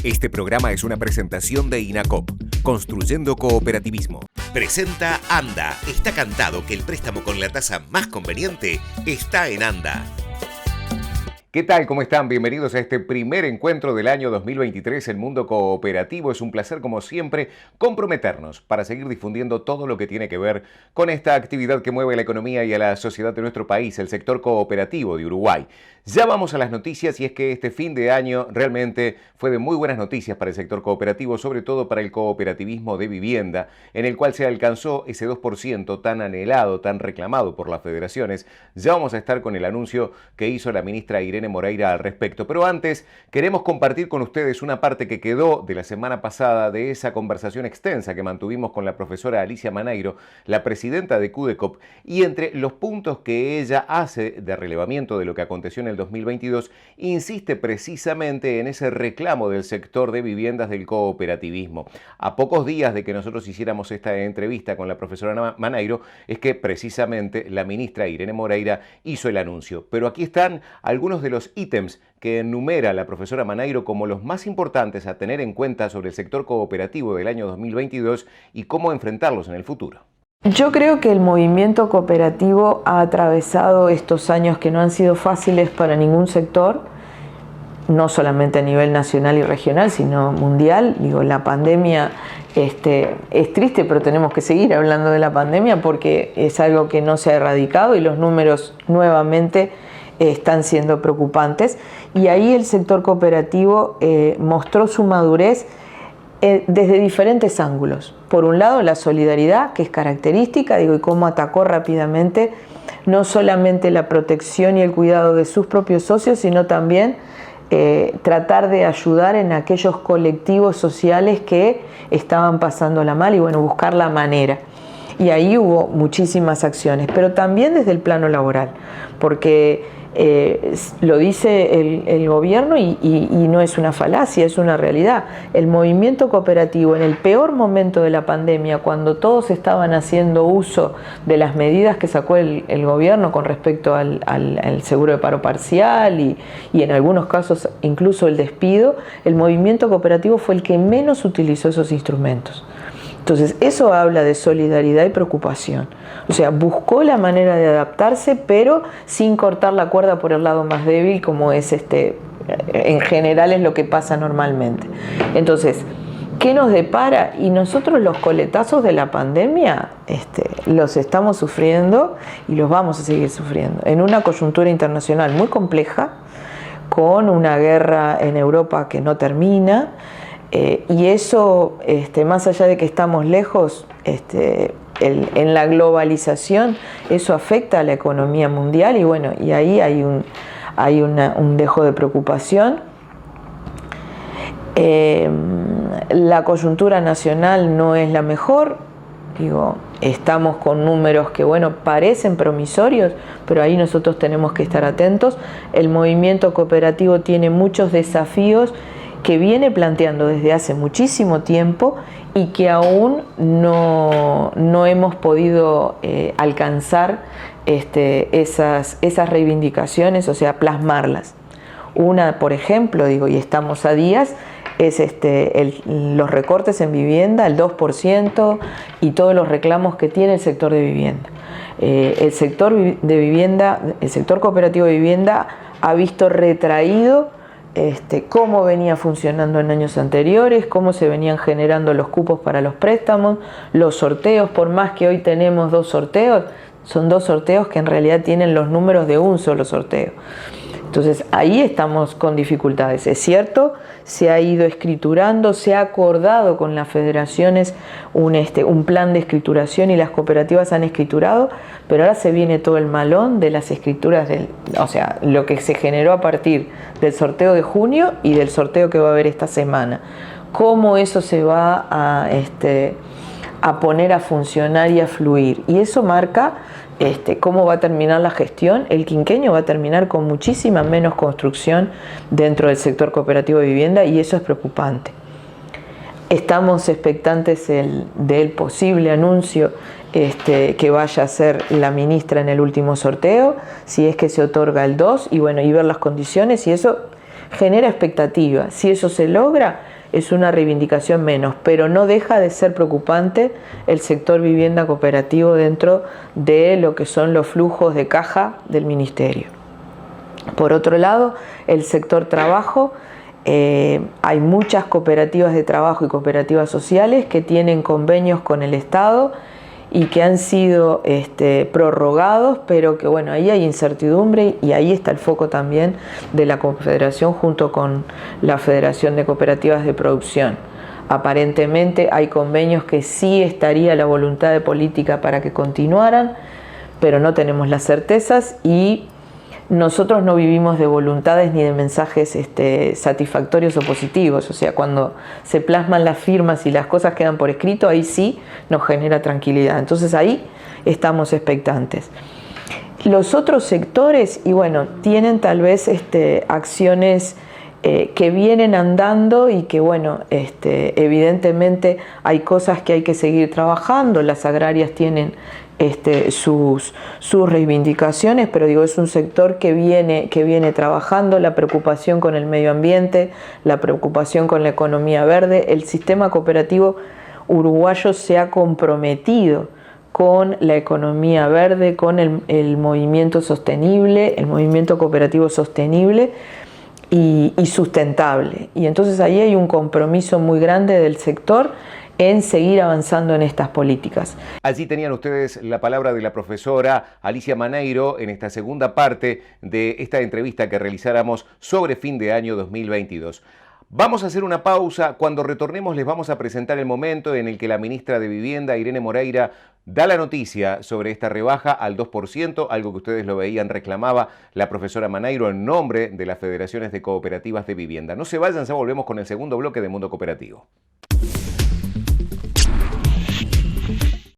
Este programa es una presentación de INACOP, Construyendo Cooperativismo. Presenta Anda. Está cantado que el préstamo con la tasa más conveniente está en Anda. ¿Qué tal? ¿Cómo están? Bienvenidos a este primer encuentro del año 2023 en Mundo Cooperativo. Es un placer, como siempre, comprometernos para seguir difundiendo todo lo que tiene que ver con esta actividad que mueve la economía y a la sociedad de nuestro país, el sector cooperativo de Uruguay. Ya vamos a las noticias y es que este fin de año realmente fue de muy buenas noticias para el sector cooperativo, sobre todo para el cooperativismo de vivienda, en el cual se alcanzó ese 2% tan anhelado, tan reclamado por las federaciones. Ya vamos a estar con el anuncio que hizo la ministra Irene Moreira al respecto. Pero antes, queremos compartir con ustedes una parte que quedó de la semana pasada de esa conversación extensa que mantuvimos con la profesora Alicia Maneiro, la presidenta de CUDECOP, y entre los puntos que ella hace de relevamiento de lo que aconteció en el 2022, insiste precisamente en ese reclamo del sector de viviendas del cooperativismo. A pocos días de que nosotros hiciéramos esta entrevista con la profesora Maneiro, es que precisamente la ministra Irene Moreira hizo el anuncio. Pero aquí están algunos de los ítems que enumera la profesora Maneiro como los más importantes a tener en cuenta sobre el sector cooperativo del año 2022 y cómo enfrentarlos en el futuro. Yo creo que el movimiento cooperativo ha atravesado estos años que no han sido fáciles para ningún sector, no solamente a nivel nacional y regional, sino mundial. Digo, la pandemia es triste, pero tenemos que seguir hablando de la pandemia porque es algo que no se ha erradicado y los números nuevamente están siendo preocupantes. Y ahí el sector cooperativo mostró su madurez desde diferentes ángulos. Por un lado, la solidaridad, que es característica, y cómo atacó rápidamente no solamente la protección y el cuidado de sus propios socios, sino también tratar de ayudar en aquellos colectivos sociales que estaban pasándola mal y buscar la manera. Y ahí hubo muchísimas acciones, pero también desde el plano laboral, porque lo dice el gobierno y no es una falacia, es una realidad. El movimiento cooperativo en el peor momento de la pandemia, cuando todos estaban haciendo uso de las medidas que sacó el gobierno con respecto al seguro de paro parcial y en algunos casos incluso el despido, el movimiento cooperativo fue el que menos utilizó esos instrumentos. Entonces, eso habla de solidaridad y preocupación. O sea, buscó la manera de adaptarse, pero sin cortar la cuerda por el lado más débil, como es en general es lo que pasa normalmente. Entonces, ¿qué nos depara? Y nosotros los coletazos de la pandemia los estamos sufriendo y los vamos a seguir sufriendo. En una coyuntura internacional muy compleja, con una guerra en Europa que no termina, y eso, más allá de que estamos lejos, en la globalización, eso afecta a la economía mundial y ahí hay un dejo de preocupación. La coyuntura nacional no es la mejor, estamos con números que parecen promisorios, pero ahí nosotros tenemos que estar atentos. El movimiento cooperativo tiene muchos desafíos que viene planteando desde hace muchísimo tiempo y que aún no hemos podido alcanzar esas reivindicaciones, o sea, plasmarlas. Una, por ejemplo, y estamos a días, es los recortes en vivienda, el 2% y todos los reclamos que tiene el sector de vivienda. El sector cooperativo de vivienda ha visto retraído cómo venía funcionando en años anteriores, cómo se venían generando los cupos para los préstamos, los sorteos. Por más que hoy tenemos 2 sorteos, son 2 sorteos que en realidad tienen los números de un solo sorteo. Entonces ahí estamos con dificultades. Es cierto, se ha ido escriturando, se ha acordado con las federaciones un plan de escrituración y las cooperativas han escriturado, pero ahora se viene todo el malón de las escrituras, o sea, lo que se generó a partir del sorteo de junio y del sorteo que va a haber esta semana. Cómo eso se va a poner a funcionar y a fluir. Y eso marca cómo va a terminar la gestión. El quinquenio va a terminar con muchísima menos construcción dentro del sector cooperativo de vivienda y eso es preocupante. Estamos expectantes del posible anuncio que vaya a hacer la ministra en el último sorteo, si es que se otorga el 2, y ver las condiciones, y eso genera expectativa. Si eso se logra, es una reivindicación menos, pero no deja de ser preocupante el sector vivienda cooperativo dentro de lo que son los flujos de caja del Ministerio. Por otro lado, el sector trabajo, hay muchas cooperativas de trabajo y cooperativas sociales que tienen convenios con el Estado y que han sido prorrogados, pero que bueno, ahí hay incertidumbre y ahí está el foco también de la Confederación junto con la Federación de Cooperativas de Producción. Aparentemente hay convenios que sí estaría la voluntad de política para que continuaran, pero no tenemos las certezas y nosotros no vivimos de voluntades ni de mensajes satisfactorios o positivos. O sea, cuando se plasman las firmas y las cosas quedan por escrito, ahí sí nos genera tranquilidad. Entonces ahí estamos expectantes. Los otros sectores, y bueno, tienen tal vez acciones que vienen andando y que bueno, evidentemente hay cosas que hay que seguir trabajando. Las agrarias tienen sus reivindicaciones, pero digo, es un sector que viene trabajando, la preocupación con el medio ambiente, la preocupación con la economía verde. El sistema cooperativo uruguayo se ha comprometido con la economía verde, con el movimiento sostenible, el movimiento cooperativo sostenible y sustentable. Y entonces ahí hay un compromiso muy grande del sector en seguir avanzando en estas políticas. Allí tenían ustedes la palabra de la profesora Alicia Maneiro en esta segunda parte de esta entrevista que realizáramos sobre fin de año 2022. Vamos a hacer una pausa. Cuando retornemos les vamos a presentar el momento en el que la ministra de Vivienda, Irene Moreira, da la noticia sobre esta rebaja al 2%, algo que ustedes lo veían, reclamaba la profesora Maneiro en nombre de las federaciones de cooperativas de vivienda. No se vayan, ya volvemos con el segundo bloque de Mundo Cooperativo.